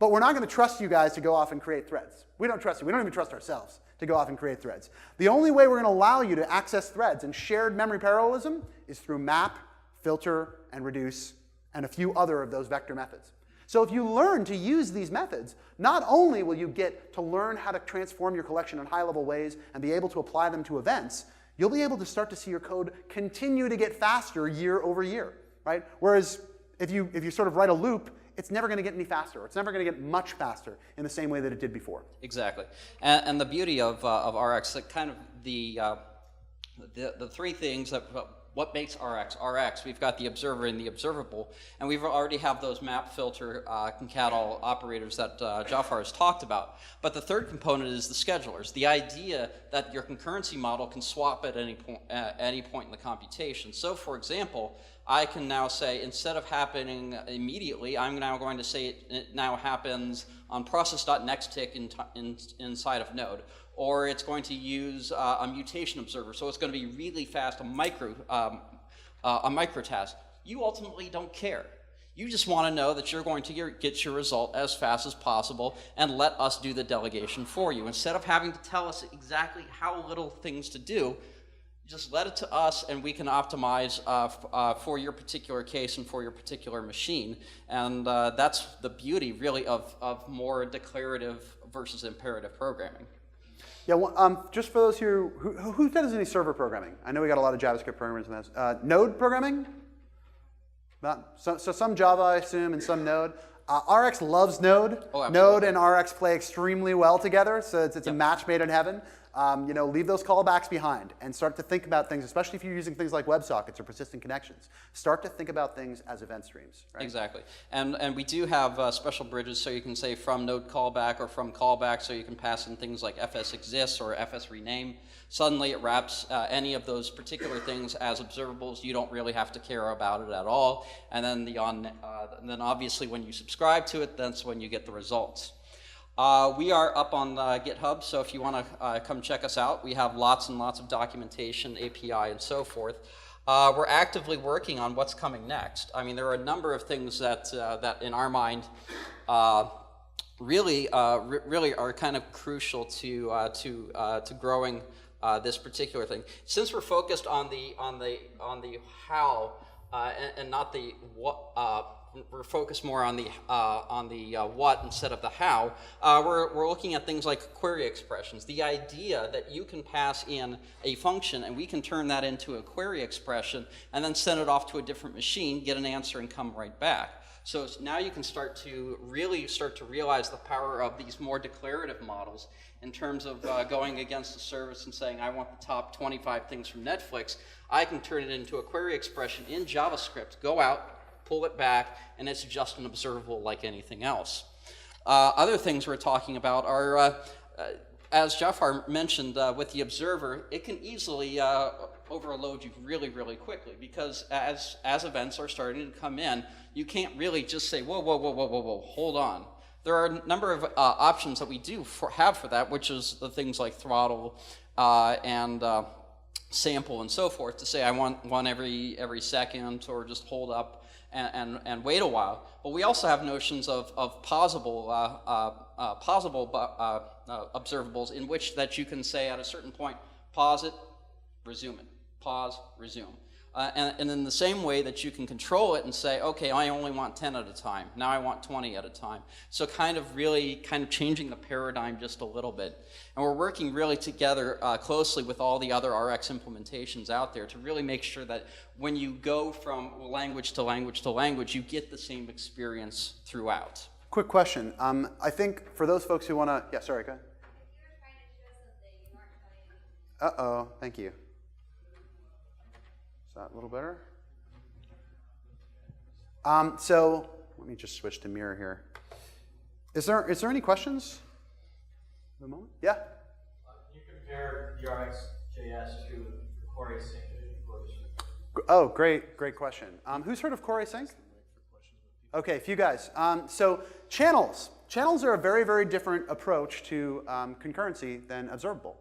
But we're not going to trust you guys to go off and create threads. We don't trust you. We don't even trust ourselves to go off and create threads. The only way we're going to allow you to access threads and shared memory parallelism is through map, filter, and reduce, and a few other of those vector methods. So if you learn to use these methods, not only will you get to learn how to transform your collection in high-level ways and be able to apply them to events, you'll be able to start to see your code continue to get faster year over year, right? Whereas if you sort of write a loop it's never going to get any faster. Or it's never going to get much faster in the same way that it did before. Exactly. And the beauty of RX, kind of the three things that what makes RX, we've got the observer and the observable, and we've already have those map, filter, concatAll operators that Jafar has talked about. But the third component is the schedulers, the idea that your concurrency model can swap at any point in the computation. So for example, I can now say, instead of happening immediately, I'm now going to say it now happens on process.nextTick inside of Node. Or it's going to use a mutation observer, so it's going to be really fast, a micro task. You ultimately don't care. You just want to know that you're going to get your result as fast as possible and let us do the delegation for you. Instead of having to tell us exactly how little things to do, just let it to us and we can optimize for your particular case and for your particular machine. And that's the beauty, really, of more declarative versus imperative programming. Yeah, well, just for those here, who does any server programming? I know we got a lot of JavaScript programmers in this. Node programming? So some Java, I assume, and some Node. RX loves Node. Oh, absolutely. Node and RX play extremely well together, so it's a match made in heaven. Leave those callbacks behind and start to think about things, especially if you're using things like WebSockets or persistent connections. Start to think about things as event streams. Right? Exactly. And we do have special bridges, so you can say from node callback or from callback, so you can pass in things like fs exists or fs rename. Suddenly it wraps any of those particular things as observables. You don't really have to care about it at all. And then then obviously when you subscribe to it, that's when you get the results. We are up on GitHub, so if you want to come check us out, we have lots and lots of documentation, API, and so forth. We're actively working on what's coming next. I mean, there are a number of things that in our mind really are kind of crucial to growing this particular thing. Since we're focused on the how and not the what. We're focused more on the what instead of the how. We're looking at things like query expressions. The idea that you can pass in a function and we can turn that into a query expression and then send it off to a different machine, get an answer, and come right back. So now you can start to realize the power of these more declarative models in terms of going against the service and saying, I want the top 25 things from Netflix. I can turn it into a query expression in JavaScript, go out, pull it back, and it's just an observable like anything else. Other things we're talking about are, as Jafar mentioned, with the observer, it can easily overload you really, really quickly, because as events are starting to come in, you can't really just say, whoa, whoa, whoa, whoa, whoa, whoa, hold on. There are a number of options that we do have for that, which is the things like throttle and sample and so forth, to say I want one every second, or just hold up and wait a while. But we also have notions of pausable observables, in which that you can say at a certain point, pause it, resume it, pause, resume. And in the same way that you can control it and say, okay, I only want 10 at a time. Now I want 20 at a time. So kind of changing the paradigm just a little bit. And we're working really together closely with all the other RX implementations out there to really make sure that when you go from language to language to language, you get the same experience throughout. Quick question. I think for those folks who want to, yeah, sorry, go ahead. Uh-oh, thank you. Is that a little better? So let me just switch to mirror here. Is there any questions? At the moment? Yeah? You compare the RxJS to core async. Oh, great question. Who's heard of core async? Okay, a few guys. So channels. Channels are a very, very different approach to concurrency than observable.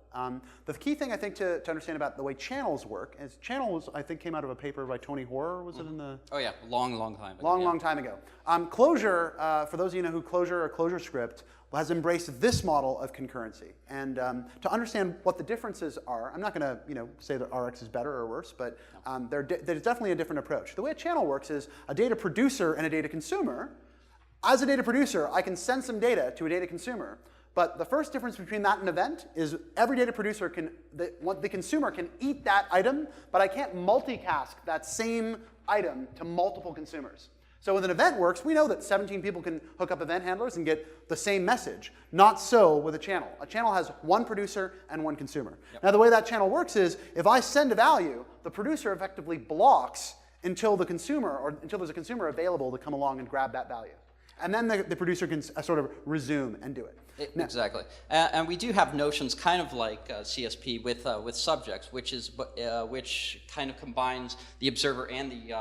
The key thing, I think, to understand about the way channels work is channels, I think, came out of a paper by Tony Hoare. Was it in the? Oh, yeah, long time ago. Long time ago. Clojure, for those of you who know who Clojure or ClojureScript, has embraced this model of concurrency. And to understand what the differences are, I'm not going to say that RX is better or worse, but there's definitely a different approach. The way a channel works is a data producer and a data consumer. As a data producer, I can send some data to a data consumer. But the first difference between that and event is every data producer the consumer can eat that item, but I can't multicast that same item to multiple consumers. So with an event works, we know that 17 people can hook up event handlers and get the same message. Not so with a channel. A channel has one producer and one consumer. Yep. Now the way that channel works is, if I send a value, the producer effectively blocks until there's a consumer available to come along and grab that value. And then the producer can sort of resume and do it. Exactly. And we do have notions kind of like CSP with subjects, which kind of combines the observer and the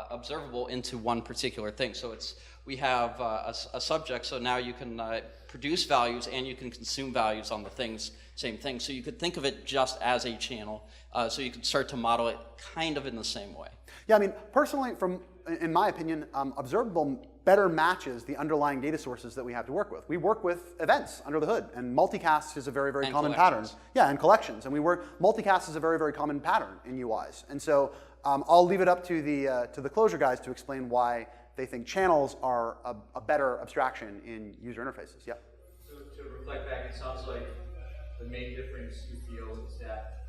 observable into one particular thing. So we have a subject, so now you can produce values and you can consume values on the same thing. So you could think of it just as a channel. So you could start to model it kind of in the same way. Yeah, I mean, personally, in my opinion, observable better matches the underlying data sources that we have to work with. We work with events under the hood, and multicast is a very, very common pattern. Yeah, and collections. And multicast is a very, very common pattern in UIs. And so I'll leave it up to the Clojure guys to explain why they think channels are a better abstraction in user interfaces. Yeah. So to reflect back, it sounds like the main difference you feel is that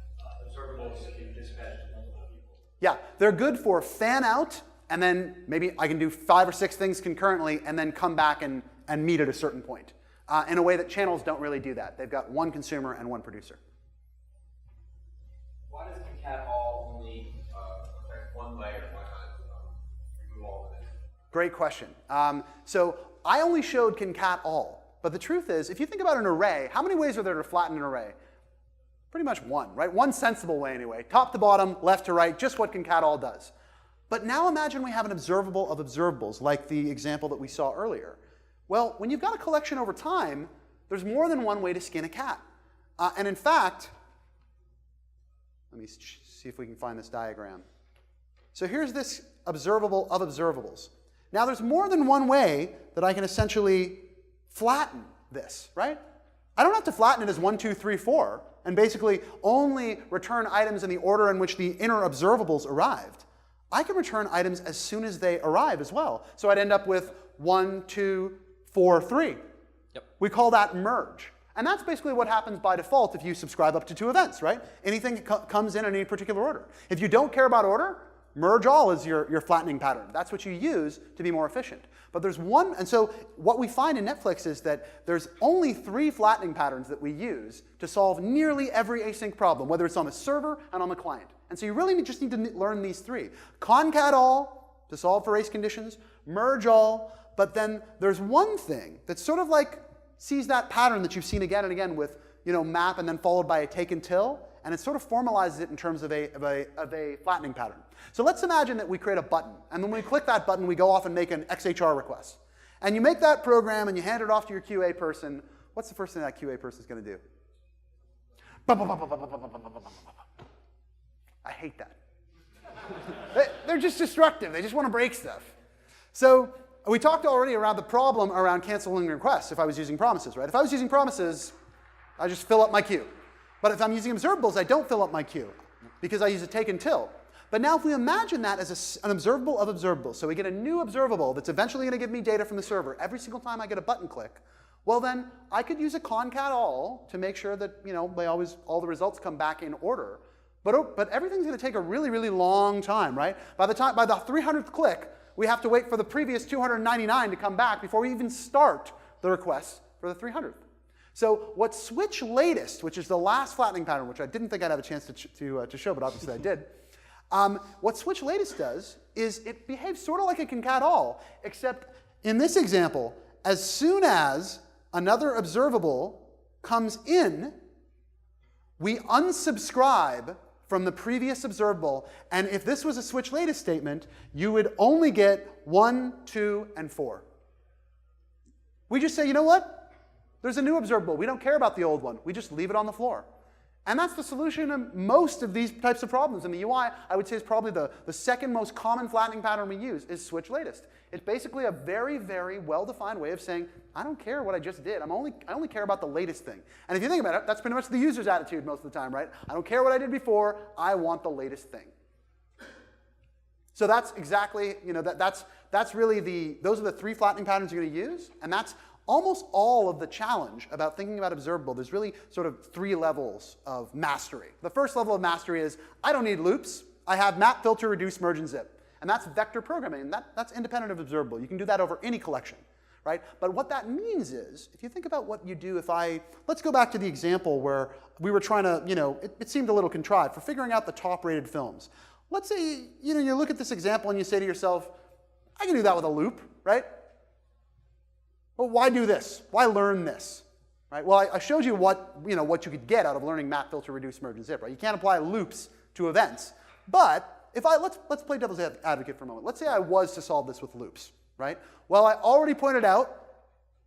observables can dispatch to multiple people. Yeah, they're good for fan out, and then maybe I can do 5 or 6 things concurrently and then come back and meet at a certain point. In a way that channels don't really do that. They've got one consumer and one producer. Why does concatAll only affect one layer? Why not remove all of it? Great question. So I only showed concatAll. But the truth is, if you think about an array, how many ways are there to flatten an array? Pretty much one, right? One sensible way anyway. Top to bottom, left to right, just what concatAll does. But now imagine we have an observable of observables, like the example that we saw earlier. Well, when you've got a collection over time, there's more than one way to skin a cat. And in fact, let me see if we can find this diagram. So here's this observable of observables. Now there's more than one way that I can essentially flatten this, right? I don't have to flatten it as 1, 2, 3, 4, and basically only return items in the order in which the inner observables arrived. I can return items as soon as they arrive as well. So I'd end up with 1, 2, 4, 3. Yep. We call that merge. And that's basically what happens by default if you subscribe up to 2 events, right? Anything comes in any particular order. If you don't care about order, merge all is your flattening pattern. That's what you use to be more efficient. But there's one, and so what we find in Netflix is that there's only 3 flattening patterns that we use to solve nearly every async problem, whether it's on the server and on the client. And so you really just need to learn these 3. Concatall to solve for race conditions, merge all, but then there's one thing that sort of like sees that pattern that you've seen again and again with map and then followed by a TakeUntil, and it sort of formalizes it in terms of a flattening pattern. So let's imagine that we create a button, and when we click that button, we go off and make an XHR request. And you make that program, and you hand it off to your QA person. What's the first thing that QA person is going to do? I hate that. They're just destructive. They just want to break stuff. So we talked already around the problem around canceling requests if I was using promises, right? If I was using promises, I just fill up my queue. But if I'm using observables, I don't fill up my queue because I use a TakeUntil. But now if we imagine that as an observable of observables, so we get a new observable that's eventually going to give me data from the server every single time I get a button click, well then I could use a concatAll to make sure that all the results come back in order. But everything's going to take a really, really long time, right? By the 300th click, we have to wait for the previous 299 to come back before we even start the request for the 300th. So what switch latest, which is the last flattening pattern, which I didn't think I'd have a chance to show, but obviously I did. What switch latest does is it behaves sort of like a concatAll, except in this example, as soon as another observable comes in, we unsubscribe from the previous observable. And if this was a switch latest statement, you would only get 1, 2, and 4. We just say, you know what? There's a new observable. We don't care about the old one. We just leave it on the floor. And that's the solution to most of these types of problems. In the UI, I would say is probably the second most common flattening pattern we use is switch latest. It's basically a very, very well-defined way of saying, I don't care what I just did. I only care about the latest thing. And if you think about it, that's pretty much the user's attitude most of the time, right? I don't care what I did before. I want the latest thing. So that's exactly, that's really those are the 3 flattening patterns you're going to use. And that's almost all of the challenge about thinking about observable. There's really sort of 3 levels of mastery. The first level of mastery is, I don't need loops. I have map, filter, reduce, merge, and zip. And that's vector programming, and that's independent of observable. You can do that over any collection, right? But what that means is, if you think about what you do let's go back to the example where we were trying to, it seemed a little contrived, for figuring out the top-rated films. Let's say, you look at this example and you say to yourself, I can do that with a loop, right? Well, why do this? Why learn this? Right? Well, I showed you what you could get out of learning map, filter, reduce, merge, and zip. Right? You can't apply loops to events. But let's play devil's advocate for a moment. Let's say I was to solve this with loops. Right? Well, I already pointed out,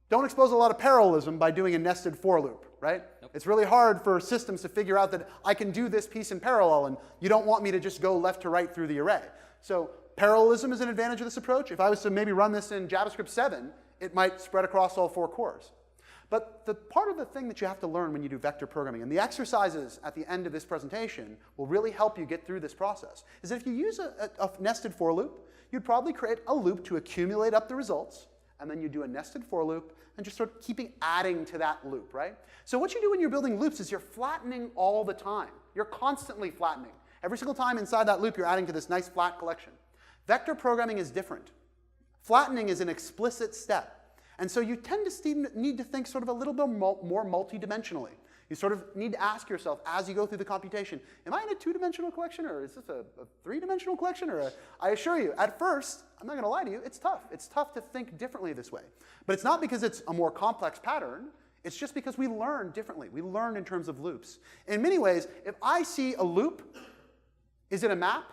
don't expose a lot of parallelism by doing a nested for loop. Right? Nope. It's really hard for systems to figure out that I can do this piece in parallel, and you don't want me to just go left to right through the array. So parallelism is an advantage of this approach. If I was to maybe run this in JavaScript 7, it might spread across all 4 cores. But the part of the thing that you have to learn when you do vector programming, and the exercises at the end of this presentation will really help you get through this process, is that if you use a nested for loop, you'd probably create a loop to accumulate up the results, and then you do a nested for loop and just start adding to that loop, right? So what you do when you're building loops is you're flattening all the time. You're constantly flattening. Every single time inside that loop, you're adding to this nice flat collection. Vector programming is different. Flattening is an explicit step. And so you tend to need to think sort of a little bit more multidimensionally. You sort of need to ask yourself as you go through the computation, am I in a 2-dimensional collection, or is this a 3-dimensional collection? I assure you, at first, I'm not going to lie to you, it's tough. It's tough to think differently this way. But it's not because it's a more complex pattern. It's just because we learn differently. We learn in terms of loops. In many ways, if I see a loop, is it a map?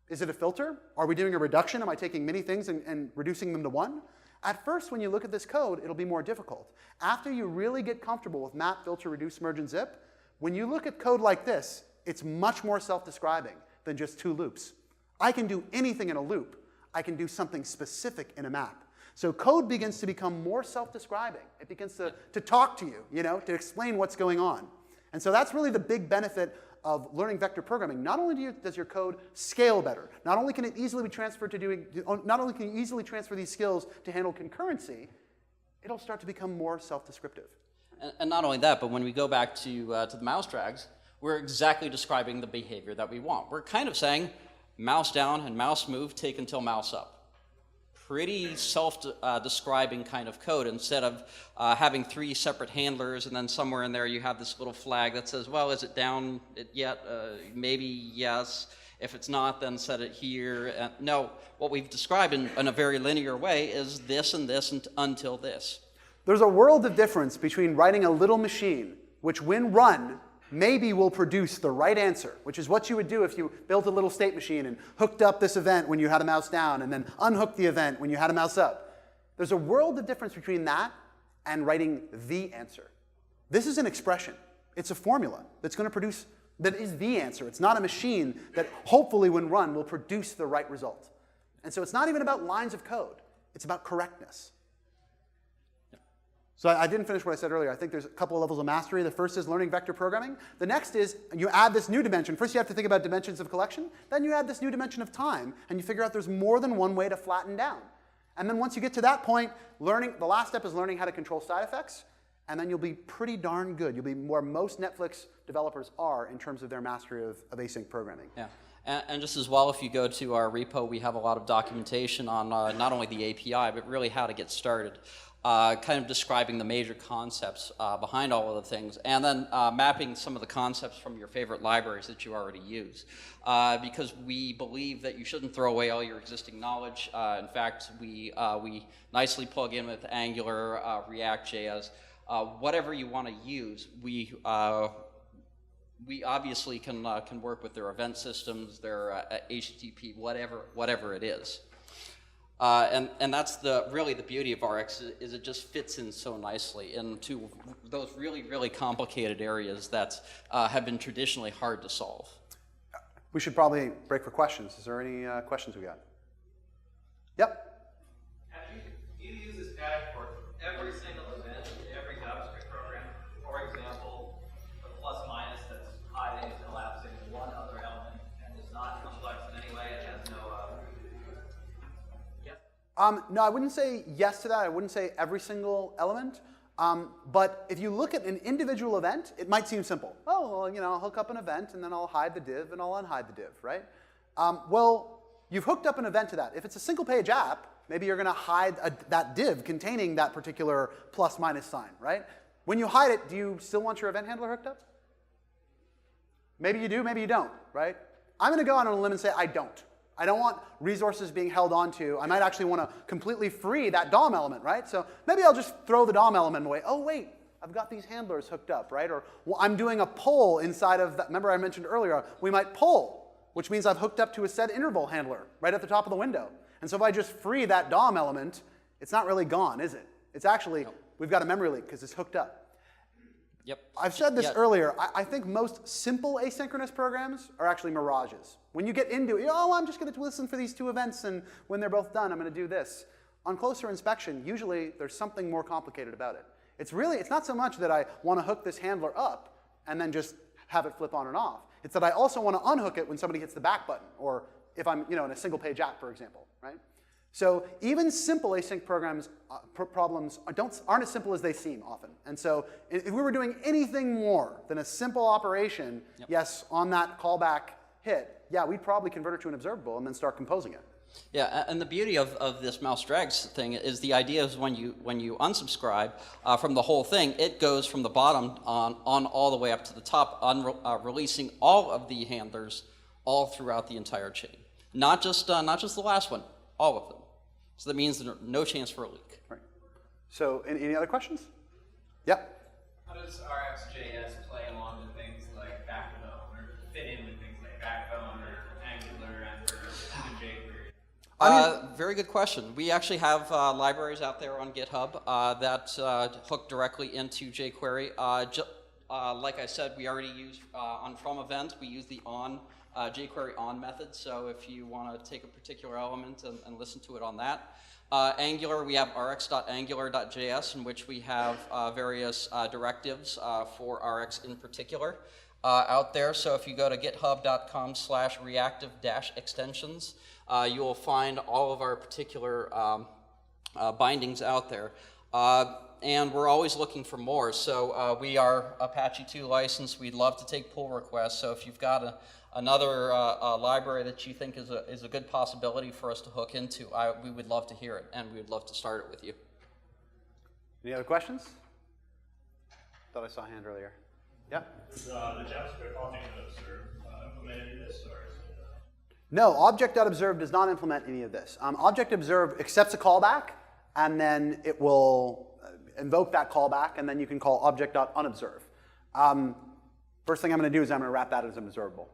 Is it a filter? Are we doing a reduction? Am I taking many things and reducing them to one? At first, when you look at this code, it'll be more difficult. After you really get comfortable with map, filter, reduce, merge, and zip, when you look at code like this, it's much more self-describing than just 2 loops. I can do anything in a loop. I can do something specific in a map. So code begins to become more self-describing. It begins to talk to you, to explain what's going on. And so that's really the big benefit of learning vector programming. Not only does your code scale better, not only can it easily be transferred not only can you easily transfer these skills to handle concurrency, it'll start to become more self-descriptive. And not only that, but when we go back to the mouse drags, we're exactly describing the behavior that we want. We're kind of saying mouse down and mouse move, take until mouse up. Pretty self-describing kind of code, instead of having 3 separate handlers and then somewhere in there you have this little flag that says, well, is it down yet? Maybe yes. If it's not, then set it here. No, what we've described in a very linear way is this and this until this. There's a world of difference between writing a little machine, which when run, maybe will produce the right answer, which is what you would do if you built a little state machine and hooked up this event when you had a mouse down and then unhooked the event when you had a mouse up. There's a world of difference between that and writing the answer. This is an expression. It's a formula that's going to produce, that is the answer. It's not a machine that hopefully when run will produce the right result. And so it's not even about lines of code. It's about correctness. So I didn't finish what I said earlier. I think there's a couple of levels of mastery. The first is learning vector programming. The next is you add this new dimension. First you have to think about dimensions of collection. Then you add this new dimension of time, and you figure out there's more than one way to flatten down. And then once you get to that point, the last step is learning how to control side effects, and then you'll be pretty darn good. You'll be where most Netflix developers are in terms of their mastery of async programming. Yeah. And just as well, if you go to our repo, we have a lot of documentation on not only the API, but really how to get started. Kind of describing the major concepts behind all of the things, and then mapping some of the concepts from your favorite libraries that you already use. Because we believe that you shouldn't throw away all your existing knowledge. In fact, we nicely plug in with Angular, React.js, whatever you want to use. We obviously can work with their event systems, their HTTP, whatever it is. And that's really the beauty of RX, is it just fits in so nicely into those really, really complicated areas that have been traditionally hard to solve. We should probably break for questions. Is there any questions we got? Yep. Do you use this tag for every single event in every JavaScript program? For example, the plus minus that's hiding and elapsing one other element and is not complex in any way. It has no. No, I wouldn't say yes to that. I wouldn't say every single element. But if you look at an individual event, it might seem simple. Oh, well, I'll hook up an event, and then I'll hide the div, and I'll unhide the div, right? Well, you've hooked up an event to that. If it's a single page app, maybe you're going to hide that div containing that particular plus minus sign, right? When you hide it, do you still want your event handler hooked up? Maybe you do, maybe you don't, right? I'm going to go out on a limb and say I don't. I don't want resources being held onto. I might actually want to completely free that DOM element, right? So maybe I'll just throw the DOM element away. Oh, wait, I've got these handlers hooked up, right? Or well, I'm doing a poll inside of that. Remember I mentioned earlier, we might poll, which means I've hooked up to a set interval handler right at the top of the window. And so if I just free that DOM element, it's not really gone, is it? It's actually, we've got a memory leak because it's hooked up. Yep. I've said this earlier. I think most simple asynchronous programs are actually mirages. When you get into it, oh, I'm just going to listen for these two events, and when they're both done, I'm going to do this. On closer inspection, usually there's something more complicated about it. It's not so much that I want to hook this handler up and then just have it flip on and off. It's that I also want to unhook it when somebody hits the back button, or if I'm in a single page app, for example, right? So even simple async programs problems aren't as simple as they seem often. And so if we were doing anything more than a simple operation, yes, on that callback hit, yeah, we'd probably convert it to an observable and then start composing it. Yeah, and the beauty of this mouse drags thing is the idea is when you unsubscribe from the whole thing, it goes from the bottom on all the way up to the top, releasing all of the handlers all throughout the entire chain. Not just the last one, all of them. So that means there's no chance for a leak. Right. So any other questions? Yep. How does RxJS play along with things like Backbone, or fit in with things like Backbone or Angular and jQuery? Very good question. We actually have libraries out there on GitHub that hook directly into jQuery. Like I said, we already use on from event, we use the on jQuery on method, so if you want to take a particular element and listen to it on that. Angular, we have rx.angular.js, in which we have various directives for Rx in particular out there. So if you go to github.com/reactive-extensions, you will find all of our particular bindings out there. And we're always looking for more. So we are Apache 2 licensed. We'd love to take pull requests. So if you've got another library that you think is a good possibility for us to hook into, we would love to hear it, and we would love to start it with you. Any other questions? Thought I saw a hand earlier. Yeah? Is the JavaScript object.observe implemented in this, or is it? No, object.observe does not implement any of this. Object.observe accepts a callback, and then it will invoke that callback, and then you can call object.unobserve. First thing I'm going to do is I'm going to wrap that as an observable.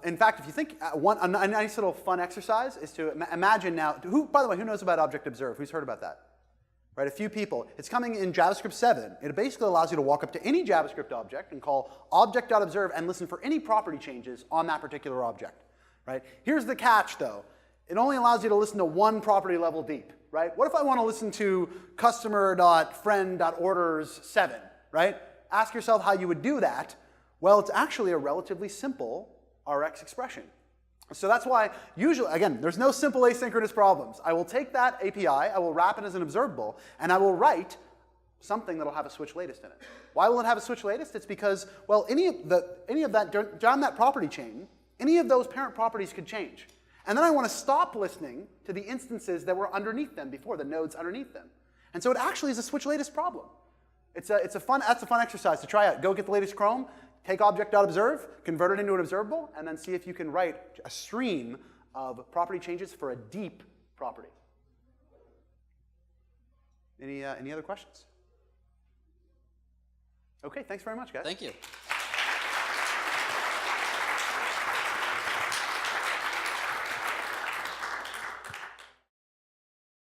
In fact, if you think a nice little fun exercise is to imagine now, by the way, who knows about object.observe? Who's heard about that? Right, a few people. It's coming in JavaScript 7. It basically allows you to walk up to any JavaScript object and call object.observe and listen for any property changes on that particular object. Right? Here's the catch, though. It only allows you to listen to one property level deep. Right? What if I want to listen to customer.friend.orders7? Right? Ask yourself how you would do that. Well, it's actually a relatively simple Rx expression. So that's why usually, again, there's no simple asynchronous problems. I will take that API, I will wrap it as an observable, and I will write something that'll have a switch latest in it. Why will it have a switch latest? It's because, well, any of that down that property chain, any of those parent properties could change. And then I want to stop listening to the instances that were underneath them before, the nodes underneath them. And so it actually is a switch latest problem. That's a fun exercise to try out. Go get the latest Chrome, take object.observe, convert it into an observable, and then see if you can write a stream of property changes for a deep property. Any other questions? OK, thanks very much, guys. Thank you.